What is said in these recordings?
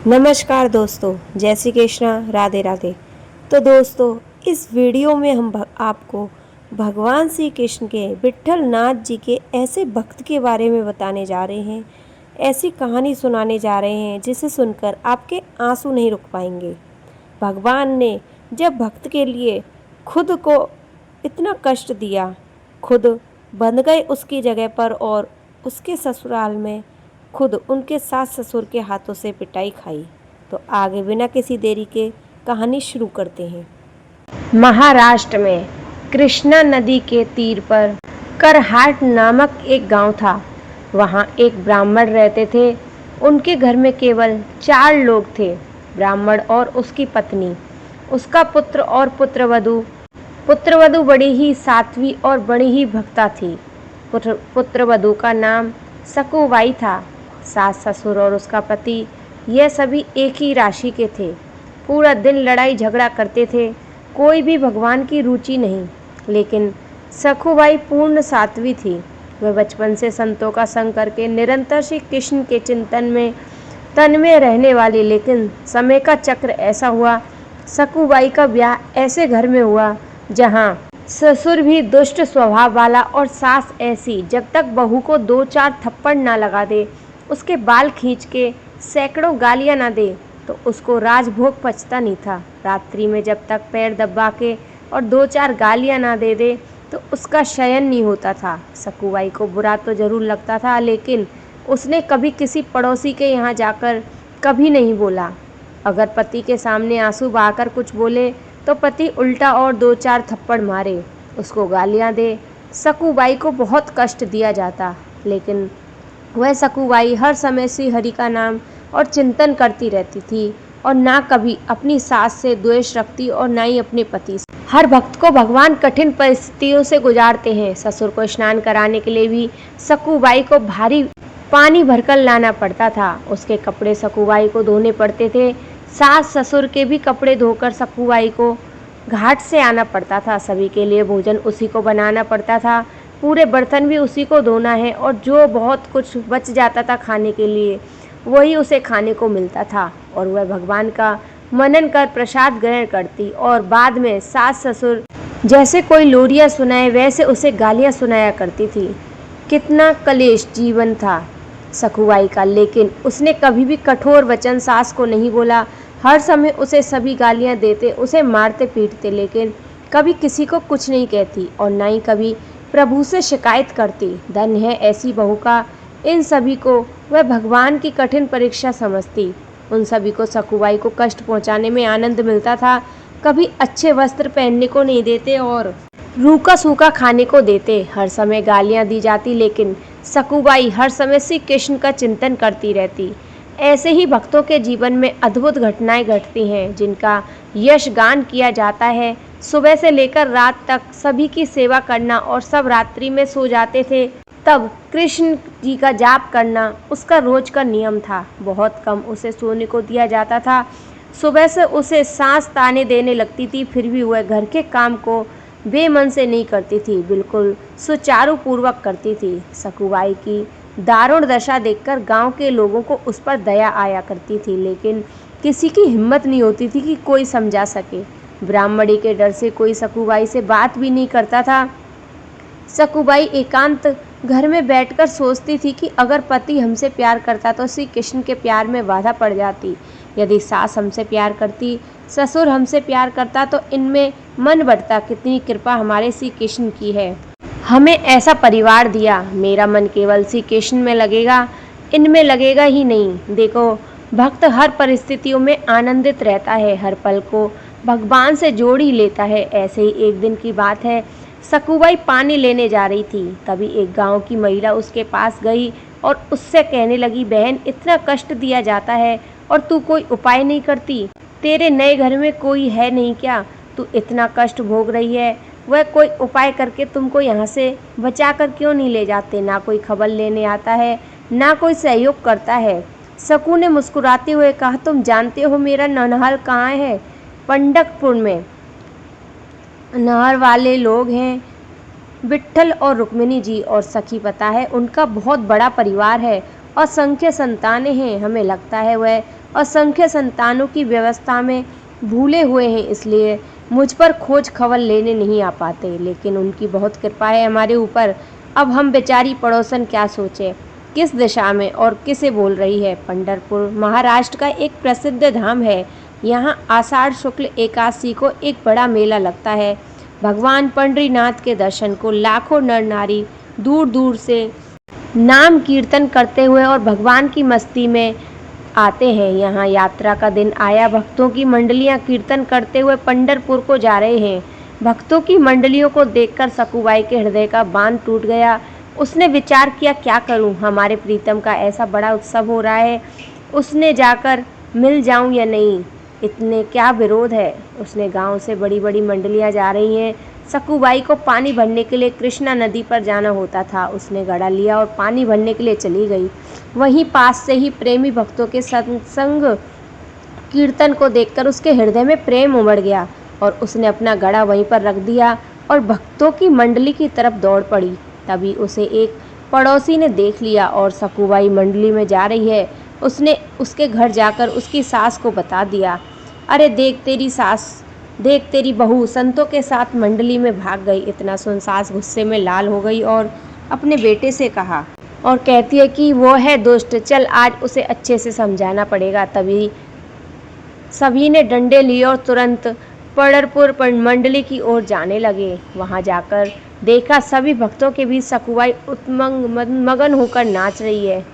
नमस्कार दोस्तों, जय श्री कृष्णा, राधे राधे। तो दोस्तों, इस वीडियो में हम आपको भगवान श्री कृष्ण के विट्ठल नाथ जी के ऐसे भक्त के बारे में बताने जा रहे हैं। ऐसी कहानी सुनाने जा रहे हैं जिसे सुनकर आपके आंसू नहीं रुक पाएंगे। भगवान ने जब भक्त के लिए खुद को इतना कष्ट दिया, खुद बंध गए उसकी जगह पर और उसके ससुराल में खुद उनके सास ससुर के हाथों से पिटाई खाई। तो आगे बिना किसी देरी के कहानी शुरू करते हैं। महाराष्ट्र में कृष्णा नदी के तीर पर करहाट नामक एक गांव था। वहां एक ब्राह्मण रहते थे। उनके घर में केवल 4 लोग थे, ब्राह्मण और उसकी पत्नी, उसका पुत्र और पुत्रवधू। पुत्रवधू बड़ी ही साध्वी और बड़ी ही भक्ता थी। पुत्रवधू का नाम सकुबाई था। सास ससुर और उसका पति यह सभी एक ही राशि के थे। पूरा दिन लड़ाई झगड़ा करते थे, कोई भी भगवान की रुचि नहीं। लेकिन सखुबाई पूर्ण सात्वी थी। वह बचपन से संतों का संग करके निरंतर श्री कृष्ण के चिंतन में तन्मय रहने वाली, लेकिन समय का चक्र ऐसा हुआ, सकुबाई का ब्याह ऐसे घर में हुआ जहाँ ससुर भी दुष्ट स्वभाव वाला और सास ऐसी, जब तक बहू को 2-4 थप्पड़ ना लगा दे, उसके बाल खींच के सैकड़ों गालियां ना दे, तो उसको राजभोग पचता नहीं था। रात्रि में जब तक पैर दबा के और 2-4 गालियां ना दे दे तो उसका शयन नहीं होता था। सकुबाई को बुरा तो जरूर लगता था, लेकिन उसने कभी किसी पड़ोसी के यहाँ जाकर कभी नहीं बोला। अगर पति के सामने आंसू बहाकर कुछ बोले तो पति उल्टा और 2-4 थप्पड़ मारे, उसको गालियां दे। सकुबाई को बहुत कष्ट दिया जाता, लेकिन वह सकुबाई हर समय श्री हरि का नाम और चिंतन करती रहती थी और ना कभी अपनी सास से द्वेष रखती और ना ही अपने पति से। हर भक्त को भगवान कठिन परिस्थितियों से गुजारते हैं। ससुर को स्नान कराने के लिए भी सकुबाई को भारी पानी भरकर लाना पड़ता था। उसके कपड़े सकुबाई को धोने पड़ते थे। सास ससुर के भी कपड़े धोकर सकुबाई को घाट से आना पड़ता था। सभी के लिए भोजन उसी को बनाना पड़ता था। पूरे बर्तन भी उसी को धोना है और जो बहुत कुछ बच जाता था खाने के लिए, वही उसे खाने को मिलता था। और वह भगवान का मनन कर प्रसाद ग्रहण करती और बाद में सास ससुर जैसे कोई लोरियां सुनाए वैसे उसे गालियां सुनाया करती थी। कितना कलेश जीवन था सकुबाई का, लेकिन उसने कभी भी कठोर वचन सास को नहीं बोला। हर समय उसे सभी गालियां देते, उसे मारते पीटते, लेकिन कभी किसी को कुछ नहीं कहती और ना ही कभी प्रभु से शिकायत करती। धन्य है ऐसी बहू का। इन सभी को वह भगवान की कठिन परीक्षा समझती। उन सभी को सकुबाई को कष्ट पहुंचाने में आनंद मिलता था। कभी अच्छे वस्त्र पहनने को नहीं देते और रूखा सूखा खाने को देते। हर समय गालियां दी जाती, लेकिन सकुबाई हर समय श्री कृष्ण का चिंतन करती रहती। ऐसे ही भक्तों के जीवन में अद्भुत घटनाएं घटती हैं, जिनका यश गान किया जाता है। सुबह से लेकर रात तक सभी की सेवा करना और सब रात्रि में सो जाते थे, तब कृष्ण जी का जाप करना उसका रोज का नियम था। बहुत कम उसे सोने को दिया जाता था। सुबह से उसे सांस ताने देने लगती थी, फिर भी वह घर के काम को बेमन से नहीं करती थी, बिल्कुल सुचारू पूर्वक करती थी। सकुबाई की दारुण दशा देखकर गांव के लोगों को उस पर दया आया करती थी, लेकिन किसी की हिम्मत नहीं होती थी कि कोई समझा सके। ब्राह्मणी के डर से कोई सकुबाई से बात भी नहीं करता था। सकुबाई एकांत घर में बैठकर सोचती थी कि अगर पति हमसे प्यार करता तो श्री कृष्ण के प्यार में बाधा पड़ जाती। यदि सास हमसे प्यार करती, ससुर हमसे प्यार करता, तो इनमें मन बढ़ता। कितनी कृपा हमारे श्री कृष्ण की है, हमें ऐसा परिवार दिया। मेरा मन केवल श्री कृष्ण में लगेगा, इनमें लगेगा ही नहीं। देखो, भक्त हर परिस्थितियों में आनंदित रहता है, हर पल को भगवान से जोड़ ही लेता है। ऐसे ही एक दिन की बात है, सकुबाई पानी लेने जा रही थी। तभी एक गांव की महिला उसके पास गई और उससे कहने लगी, बहन, इतना कष्ट दिया जाता है और तू कोई उपाय नहीं करती। तेरे नए घर में कोई है नहीं क्या? तू इतना कष्ट भोग रही है, वह कोई उपाय करके तुमको यहाँ से बचा कर क्यों नहीं ले जाते? ना कोई खबर लेने आता है, ना कोई सहयोग करता है। सकू ने मुस्कुराते हुए कहा, तुम जानते हो मेरा ननिहाल कहाँ है? पंडकपुर में। नहर वाले लोग हैं, विट्ठल और रुक्मिणी जी और सखी पता है, उनका बहुत बड़ा परिवार है, असंख्य संतानें हैं। हमें लगता है वह असंख्य संतानों की व्यवस्था में भूले हुए हैं, इसलिए मुझ पर खोज खबर लेने नहीं आ पाते, लेकिन उनकी बहुत कृपा है हमारे ऊपर। अब हम बेचारी पड़ोसन क्या सोचे, किस दिशा में और किसे बोल रही है। पंढरपुर महाराष्ट्र का एक प्रसिद्ध धाम है। यहाँ आषाढ़ शुक्ल एकादशी को एक बड़ा मेला लगता है। भगवान पंढरीनाथ के दर्शन को लाखों नर नारी दूर दूर से नाम कीर्तन करते हुए और भगवान की मस्ती में आते हैं। यहाँ यात्रा का दिन आया, भक्तों की मंडलियाँ कीर्तन करते हुए पंढरपुर को जा रहे हैं। भक्तों की मंडलियों को देखकर सकुबाई के हृदय का बांध टूट गया। उसने विचार किया, क्या करूं, हमारे प्रीतम का ऐसा बड़ा उत्सव हो रहा है, उसने जाकर मिल जाऊं या नहीं, इतने क्या विरोध है। उसने गांव से बड़ी बड़ी मंडलियां जा रही हैं। सकुबाई को पानी भरने के लिए कृष्णा नदी पर जाना होता था। उसने घड़ा लिया और पानी भरने के लिए चली गई। वहीं पास से ही प्रेमी भक्तों के सत्संग कीर्तन को देखकर उसके हृदय में प्रेम उमड़ गया और उसने अपना घड़ा वहीं पर रख दिया और भक्तों की मंडली की तरफ दौड़ पड़ी। तभी उसे एक पड़ोसी ने देख लिया और सकुबाई मंडली में जा रही है। उसने उसके घर जाकर उसकी सास को बता दिया। अरे देख, तेरी सास, देख तेरी बहू संतों के साथ मंडली में भाग गई। इतना सुन सास गुस्से में लाल हो गई और अपने बेटे से कहा और कहती है कि वो है दुष्ट, चल आज उसे अच्छे से समझाना पड़ेगा। तभी सभी ने डंडे लिए और तुरंत पंढरपुर मंडली की ओर जाने लगे। वहां जाकर देखा सभी भक्तों के बीच सकुबाई उत्मंग मगन होकर नाच रही है।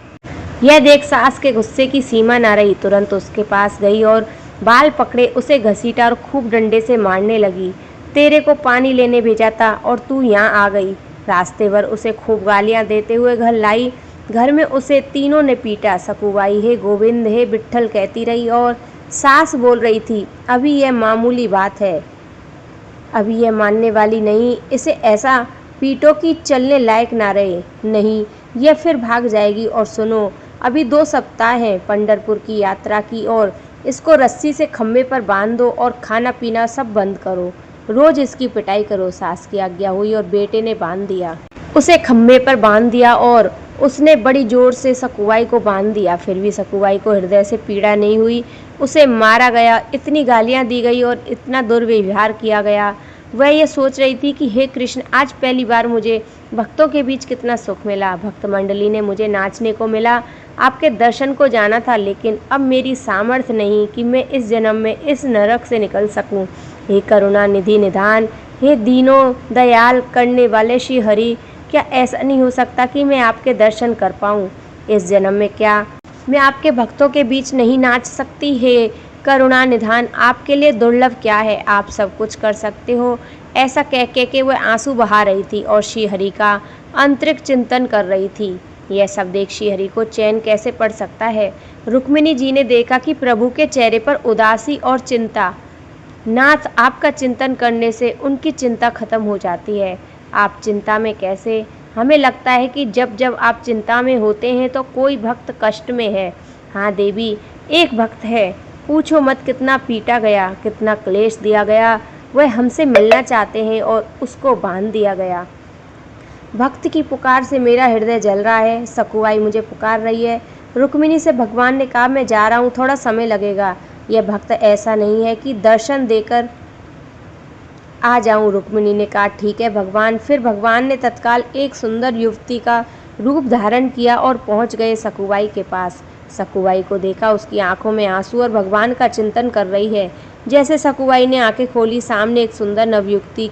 यह देख सास के गुस्से की सीमा ना रही। तुरंत उसके पास गई और बाल पकड़े, उसे घसीटा और खूब डंडे से मारने लगी। तेरे को पानी लेने भेजा था और तू यहाँ आ गई। रास्ते भर उसे खूब गालियां देते हुए घर लाई। घर में उसे तीनों ने पीटा। सकुबाई हे गोविंद हे विट्ठल कहती रही और सास बोल रही थी, अभी यह मामूली बात है, अभी यह मानने वाली नहीं, इसे ऐसा पीटो कि चलने लायक ना रहे, नहीं यह फिर भाग जाएगी। और सुनो, अभी 2 सप्ताह हैं पंढरपुर की यात्रा की और इसको रस्सी से खम्भे पर बांध दो और खाना पीना सब बंद करो, रोज इसकी पिटाई करो। सास की आज्ञा हुई और बेटे ने बांध दिया, उसे खम्भे पर बांध दिया और उसने बड़ी जोर से सकुबाई को बांध दिया। फिर भी सकुबाई को हृदय से पीड़ा नहीं हुई। उसे मारा गया, इतनी गालियां दी गई और इतना दुर्व्यवहार किया गया। वह ये सोच रही थी कि हे कृष्ण, आज पहली बार मुझे भक्तों के बीच कितना सुख मिला। भक्त मंडली ने मुझे नाचने को मिला, आपके दर्शन को जाना था, लेकिन अब मेरी सामर्थ्य नहीं कि मैं इस जन्म में इस नरक से निकल सकूं। हे करुणा निधि निधान, हे दीनों दयाल करने वाले श्री हरि, क्या ऐसा नहीं हो सकता कि मैं आपके दर्शन कर पाऊं? इस जन्म में क्या मैं आपके भक्तों के बीच नहीं नाच सकती? हे करुणा निधान, आपके लिए दुर्लभ क्या है, आप सब कुछ कर सकते हो। ऐसा कह के वह आंसू बहा रही थी और श्री हरि का आंतरिक चिंतन कर रही थी। यह सब देख श्री हरि को चैन कैसे पड़ सकता है। रुक्मिणी जी ने देखा कि प्रभु के चेहरे पर उदासी और चिंता। नाथ, आपका चिंतन करने से उनकी चिंता खत्म हो जाती है। आप चिंता में कैसे? हमें लगता है कि जब जब आप चिंता में होते हैं तो कोई भक्त कष्ट में है। हाँ देवी, एक भक्त है, पूछो मत कितना पीटा गया, कितना क्लेश दिया गया। वह हमसे मिलना चाहते हैं और उसको बांध दिया गया। भक्त की पुकार से मेरा हृदय जल रहा है। सकुबाई मुझे पुकार रही है। रुक्मिणी से भगवान ने कहा, मैं जा रहा हूँ, थोड़ा समय लगेगा। यह भक्त ऐसा नहीं है कि दर्शन देकर आ जाऊं। रुक्मिणी ने कहा, ठीक है भगवान। फिर भगवान ने तत्काल एक सुंदर युवती का रूप धारण किया और पहुंच गए सकुबाई के पास। सकुबाई को देखा, उसकी आंखों में आंसू और भगवान का चिंतन कर रही है। जैसे सकुबाई ने आंखें खोली, सामने एक सुंदर नवयुवती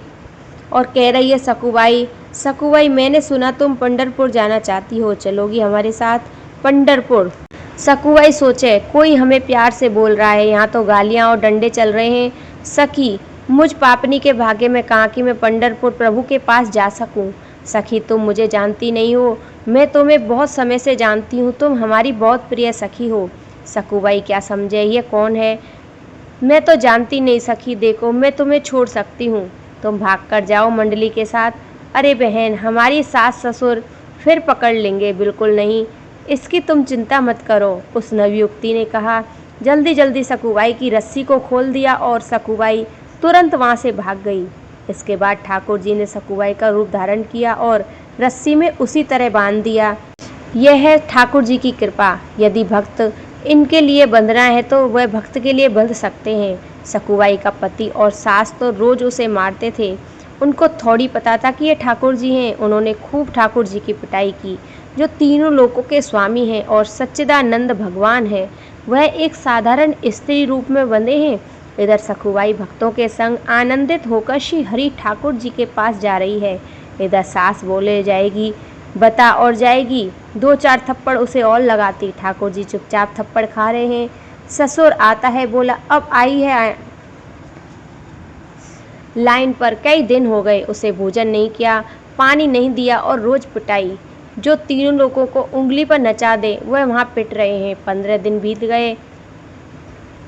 और कह रही है, सकुबाई, सकुबाई, मैंने सुना तुम पंढरपुर जाना चाहती हो, चलोगी हमारे साथ? पंढरपुर? सकुबाई सोचे, कोई हमें प्यार से बोल रहा है, यहाँ तो गालियाँ और डंडे चल रहे हैं। सखी, मुझ पापनी के भाग्य में कहा कि मैं पंढरपुर प्रभु के पास जा सकूं। सखी, तुम मुझे जानती नहीं हो, मैं तुम्हें बहुत समय से जानती हूँ, तुम हमारी बहुत प्रिय सखी हो। सकुबाई क्या समझे, ये कौन है? मैं तो जानती नहीं सखी, देखो मैं तुम्हें छोड़ सकती हूँ, तुम भाग कर जाओ मंडली के साथ। अरे बहन, हमारी सास ससुर फिर पकड़ लेंगे। बिल्कुल नहीं, इसकी तुम चिंता मत करो, उस नवयुवती ने कहा। जल्दी जल्दी सकुबाई की रस्सी को खोल दिया और सकुबाई तुरंत वहाँ से भाग गई। इसके बाद ठाकुर जी ने सकुबाई का रूप धारण किया और रस्सी में उसी तरह बांध दिया। यह है ठाकुर जी की कृपा। यदि भक्त इनके लिए बंधना है तो वह भक्त के लिए बंध सकते हैं। सकुबाई का पति और सास तो रोज उसे मारते थे। उनको थोड़ी पता था कि ये ठाकुर जी हैं। उन्होंने खूब ठाकुर जी की पिटाई की, जो तीनों लोकों के स्वामी हैं और सच्चिदानंद भगवान है। वह एक साधारण स्त्री रूप में बंधे हैं। इधर सखुबाई भक्तों के संग आनंदित होकर श्री हरि ठाकुर जी के पास जा रही है। इधर सास बोले जाएगी, बता और जाएगी, 2-4 थप्पड़ उसे और लगाती। ठाकुर जी चुपचाप थप्पड़ खा रहे हैं। ससुर आता है, बोला अब आई है लाइन पर, कई दिन हो गए, उसे भोजन नहीं किया, पानी नहीं दिया और रोज पिटाई। जो तीनों लोगों को उंगली पर नचा दे वह वहाँ पिट रहे हैं। 15 दिन बीत गए।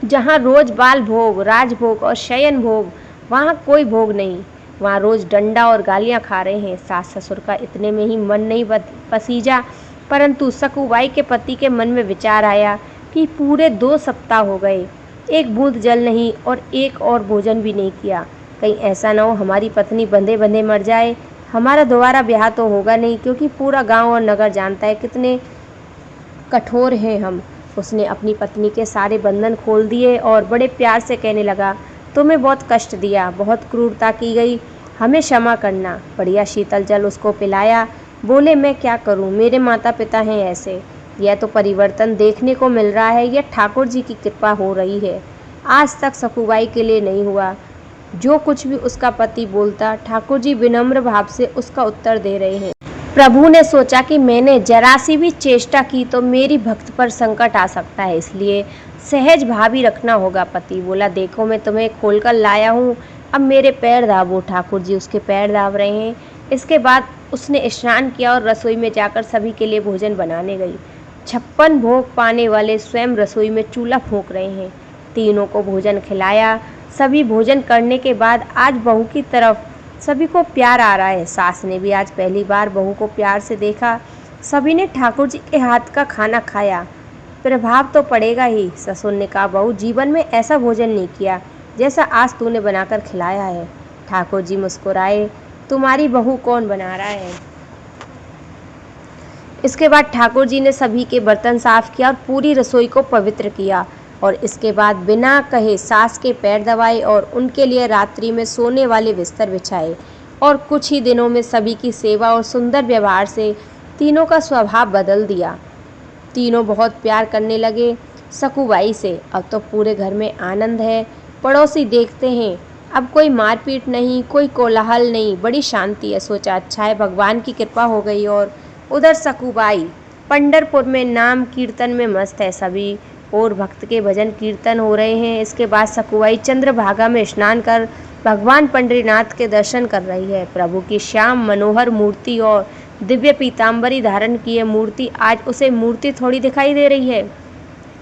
जहाँ रोज बाल भोग, राजभोग और शयन भोग, वहाँ कोई भोग नहीं। वहाँ रोज डंडा और गालियाँ खा रहे हैं। सास ससुर का इतने में ही मन नहीं पसीजा, परंतु सकुबाई के पति के मन में विचार आया कि पूरे 2 सप्ताह हो गए, एक बूंद जल नहीं और एक और भोजन भी नहीं किया। कहीं ऐसा ना हो हमारी पत्नी बंधे बंधे मर जाए। हमारा दोबारा ब्याह तो होगा नहीं, क्योंकि पूरा गांव और नगर जानता है कितने कठोर हैं हम। उसने अपनी पत्नी के सारे बंधन खोल दिए और बड़े प्यार से कहने लगा, तुम्हें बहुत कष्ट दिया, बहुत क्रूरता की गई, हमें क्षमा करना। बढ़िया शीतल जल उसको पिलाया। बोले, मैं क्या करूं, मेरे माता पिता हैं ऐसे। यह तो परिवर्तन देखने को मिल रहा है, यह ठाकुर जी की कृपा हो रही है। आज तक सकुबाई के लिए नहीं हुआ। जो कुछ भी उसका पति बोलता, ठाकुर जी विनम्र भाव से उसका उत्तर दे रहे हैं। प्रभु ने सोचा कि मैंने जरा सी भी चेष्टा की तो मेरी भक्त पर संकट आ सकता है, इसलिए सहज भाव ही रखना होगा। पति बोला, देखो मैं तुम्हें खोलकर लाया हूँ, अब मेरे पैर दाबो। ठाकुर जी उसके पैर दाब रहे हैं। इसके बाद उसने स्नान किया और रसोई में जाकर सभी के लिए भोजन बनाने गई। 56 भोग पाने वाले स्वयं रसोई में चूल्हा फूंक रहे हैं। तीनों को भोजन खिलाया। सभी भोजन करने के बाद आज बहू की तरफ सभी को प्यार आ रहा है। सास ने भी आज पहली बार बहू को प्यार से देखा। सभी ने ठाकुर जी के हाथ का खाना खाया, प्रभाव तो पड़ेगा ही। ससुर ने कहा, बहू जीवन में ऐसा भोजन नहीं किया जैसा आज तूने बनाकर खिलाया है। ठाकुर जी मुस्कुराए, तुम्हारी बहू कौन बना रहा है। इसके बाद ठाकुर जी ने सभी के बर्तन साफ किया और पूरी रसोई को पवित्र किया, और इसके बाद बिना कहे सास के पैर दबाए और उनके लिए रात्रि में सोने वाले बिस्तर बिछाए। और कुछ ही दिनों में सभी की सेवा और सुंदर व्यवहार से तीनों का स्वभाव बदल दिया। तीनों बहुत प्यार करने लगे सकुबाई से। अब तो पूरे घर में आनंद है। पड़ोसी देखते हैं अब कोई मारपीट नहीं, कोई कोलाहल नहीं, बड़ी शांति है। सोचा अच्छा है, भगवान की कृपा हो गई। और उधर सकुबाई पंढरपुर में नाम कीर्तन में मस्त है। सभी और भक्त के भजन कीर्तन हो रहे हैं। इसके बाद सकुबाई चंद्रभागा में स्नान कर भगवान पंढरीनाथ के दर्शन कर रही है। प्रभु की श्याम मनोहर मूर्ति और दिव्य पीताम्बरी धारण किए मूर्ति आज उसे मूर्ति थोड़ी दिखाई दे रही है,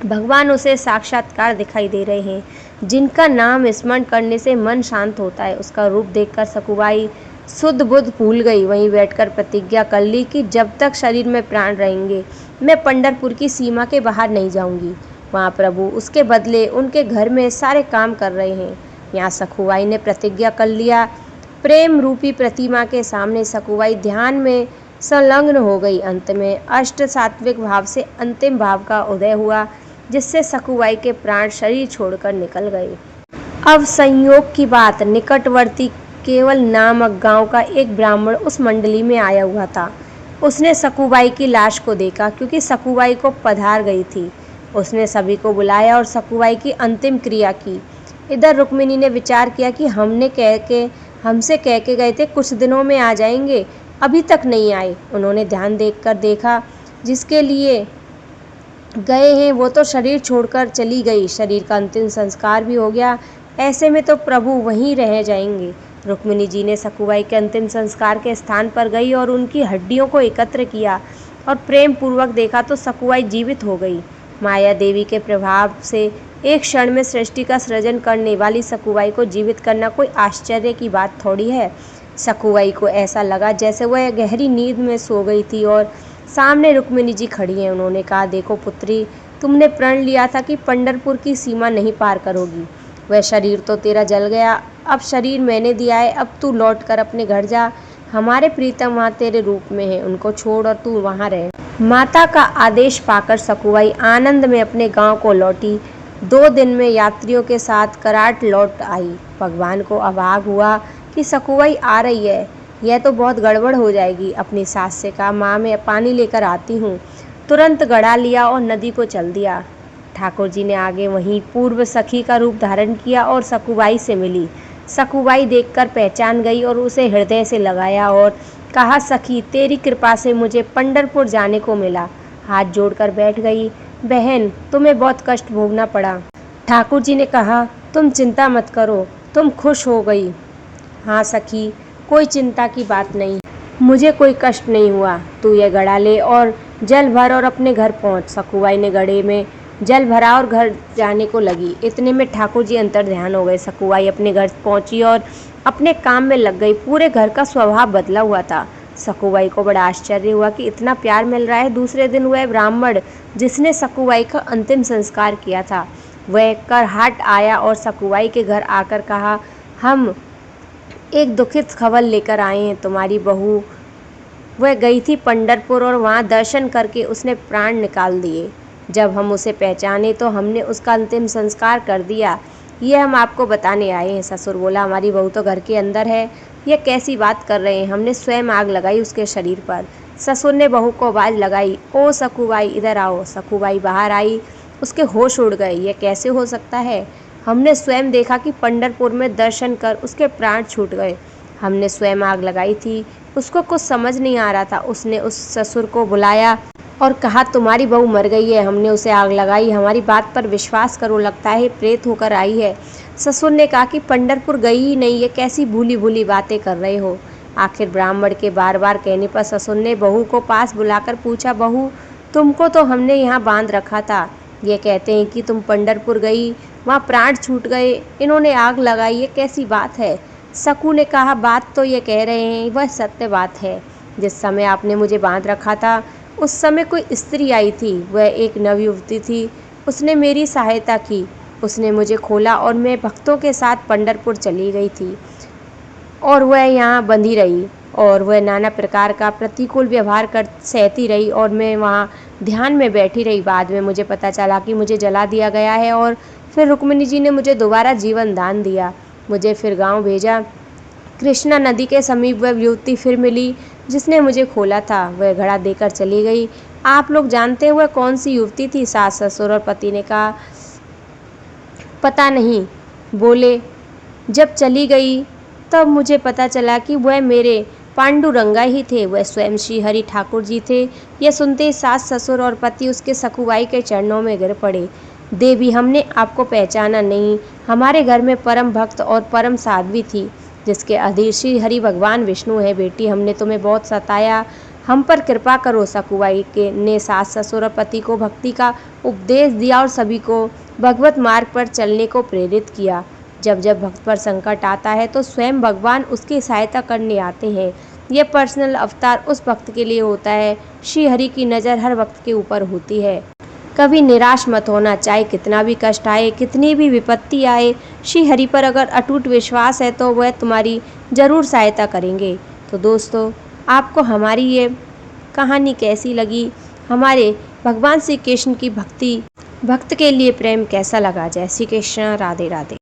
भगवान उसे साक्षात्कार दिखाई दे रहे हैं, जिनका नाम स्मरण करने से मन शांत होता है। उसका रूप देखकर सकुबाई शुद्ध बुद्ध भूल गई। वहीं बैठकर प्रतिज्ञा कर ली कि जब तक शरीर में प्राण रहेंगे मैं पंढरपुर की सीमा के बाहर नहीं जाऊंगी। वहाँ प्रभु उसके बदले उनके घर में सारे काम कर रहे हैं। यहाँ सकुबाई ने प्रतिज्ञा कर लिया। प्रेम रूपी प्रतिमा के सामने सकुबाई ध्यान में संलग्न हो गई। अंत में अष्ट सात्विक भाव से अंतिम भाव का उदय हुआ, जिससे सकुबाई के प्राण शरीर छोड़कर निकल गए। अब संयोग की बात, निकटवर्ती केवल नामक गांव का एक ब्राह्मण उस मंडली में आया हुआ था। उसने सकुबाई की लाश को देखा, क्योंकि सकुबाई को पधार गई थी। उसने सभी को बुलाया और सकुबाई की अंतिम क्रिया की। इधर रुक्मिणी ने विचार किया कि हमसे कह के गए थे कुछ दिनों में आ जाएंगे, अभी तक नहीं आए। उन्होंने ध्यान देकर देखा, जिसके लिए गए हैं वो तो शरीर छोड़कर चली गई। शरीर का अंतिम संस्कार भी हो गया। ऐसे में तो प्रभु वहीं रह जाएंगे। रुक्मिणी जी ने सकुबाई के अंतिम संस्कार के स्थान पर गई और उनकी हड्डियों को एकत्र किया और प्रेम पूर्वक देखा तो सकुबाई जीवित हो गई। माया देवी के प्रभाव से एक क्षण में सृष्टि का सृजन करने वाली सकुबाई को जीवित करना कोई आश्चर्य की बात थोड़ी है। सकुबाई को ऐसा लगा जैसे वह गहरी नींद में सो गई थी और सामने रुक्मिणी जी खड़ी हैं। उन्होंने कहा, देखो पुत्री, तुमने प्रण लिया था कि पंढरपुर की सीमा नहीं पार करोगी। वह शरीर तो तेरा जल गया, अब शरीर मैंने दिया है। अब तू लौट कर अपने घर जा। हमारे प्रीतम वहाँ तेरे रूप में है, उनको छोड़ और तू वहाँ रह। माता का आदेश पाकर सकुबाई आनंद में अपने गांव को लौटी। 2 दिन में यात्रियों के साथ कराट लौट आई। भगवान को आभास हुआ कि सकुबाई आ रही है, यह तो बहुत गड़बड़ हो जाएगी। अपनी सास से कहा, माँ मैं पानी लेकर आती हूँ। तुरंत घड़ा लिया और नदी को चल दिया। ठाकुर जी ने आगे वहीं पूर्व सखी का रूप धारण किया और सकुबाई से मिली। सकुबाई देखकर पहचान गई और उसे हृदय से लगाया और कहा, सखी तेरी कृपा से मुझे पंढरपुर जाने को मिला। हाथ जोड़कर बैठ गई। बहन तुम्हें बहुत कष्ट भोगना पड़ा। ठाकुर जी ने कहा, तुम चिंता मत करो, तुम खुश हो गई। हाँ सखी, कोई चिंता की बात नहीं, मुझे कोई कष्ट नहीं हुआ। तू ये घड़ा ले और जल भर और अपने घर पहुँच। सकुबाई ने घड़े में जल भरा और घर जाने को लगी। इतने में ठाकुर जी अंतर ध्यान हो गए। सकुबाई अपने घर पहुंची और अपने काम में लग गई। पूरे घर का स्वभाव बदला हुआ था। सकुबाई को बड़ा आश्चर्य हुआ कि इतना प्यार मिल रहा है। दूसरे दिन वह ब्राह्मण जिसने सकुबाई का अंतिम संस्कार किया था वह करहाट आया और सकुबाई के घर आकर कहा, हम एक दुखित खबर लेकर आए हैं। तुम्हारी बहू वह गई थी पंढरपुर और वहाँ दर्शन करके उसने प्राण निकाल दिए। जब हम उसे पहचाने तो हमने उसका अंतिम संस्कार कर दिया। ये हम आपको बताने आए हैं। ससुर बोला, हमारी बहू तो घर के अंदर है, ये कैसी बात कर रहे हैं? हमने स्वयं आग लगाई उसके शरीर पर। ससुर ने बहू को आवाज़ लगाई, ओ सकुबाई इधर आओ। सकुबाई बाहर आई। उसके होश उड़ गए। ये कैसे हो सकता है? हमने स्वयं देखा कि पंढरपुर में दर्शन कर उसके प्राण छूट गए। हमने स्वयं आग लगाई थी। उसको कुछ समझ नहीं आ रहा था। उसने उस ससुर को बुलाया और कहा, तुम्हारी बहू मर गई है, हमने उसे आग लगाई, हमारी बात पर विश्वास करो, लगता है प्रेत होकर आई है। ससुर ने कहा कि पंढरपुर गई ही नहीं, ये कैसी भूली भूली बातें कर रहे हो। आखिर ब्राह्मण के बार बार कहने पर ससुर ने बहू को पास बुलाकर पूछा, बहू तुमको तो हमने यहाँ बांध रखा था, ये कहते हैं कि तुम पंढरपुर गई, वहाँ प्राण छूट गए, इन्होंने आग लगाई, ये कैसी बात है? सकू ने कहा, बात तो ये कह रहे हैं वह सत्य बात है। जिस समय आपने मुझे बांध रखा था उस समय कोई स्त्री आई थी, वह एक नवयुवती थी। उसने मेरी सहायता की, उसने मुझे खोला और मैं भक्तों के साथ पंढरपुर चली गई थी और वह यहाँ बंधी रही और वह नाना प्रकार का प्रतिकूल व्यवहार कर सहती रही और मैं वहाँ ध्यान में बैठी रही। बाद में मुझे पता चला कि मुझे जला दिया गया है और फिर रुक्मिणी जी ने मुझे दोबारा जीवन दान दिया, मुझे फिर गांव भेजा। कृष्णा नदी के समीप वह युवती फिर मिली जिसने मुझे खोला था, वह घड़ा देकर चली गई। आप लोग जानते हैं वह कौन सी युवती थी? सास ससुर और पति ने कहा, पता नहीं। बोले, जब चली गई तब मुझे पता चला कि वह मेरे पांडुरंगा ही थे, वह स्वयं श्री हरि ठाकुर जी थे। यह सुनते ही सास ससुर और पति उसके सकुबाई के चरणों में गिर पड़े। देवी हमने आपको पहचाना नहीं, हमारे घर में परम भक्त और परम साध्वी थी जिसके अधीर श्री हरि भगवान विष्णु है। बेटी हमने तुम्हें बहुत सताया, हम पर कृपा करो। सकुबाई के ने सास ससुर और पति को भक्ति का उपदेश दिया और सभी को भगवत मार्ग पर चलने को प्रेरित किया। जब जब भक्त पर संकट आता है तो स्वयं भगवान उसकी सहायता करने आते हैं। यह पर्सनल अवतार उस भक्त के लिए होता है। श्री हरि की नज़र हर भक्त के ऊपर होती है। कभी निराश मत होना, चाहे कितना भी कष्ट आए, कितनी भी विपत्ति आए, श्री हरि पर अगर अटूट विश्वास है तो वह तुम्हारी ज़रूर सहायता करेंगे। तो दोस्तों, आपको हमारी ये कहानी कैसी लगी? हमारे भगवान श्री कृष्ण की भक्ति, भक्त के लिए प्रेम कैसा लगा? जय श्री कृष्ण, राधे राधे।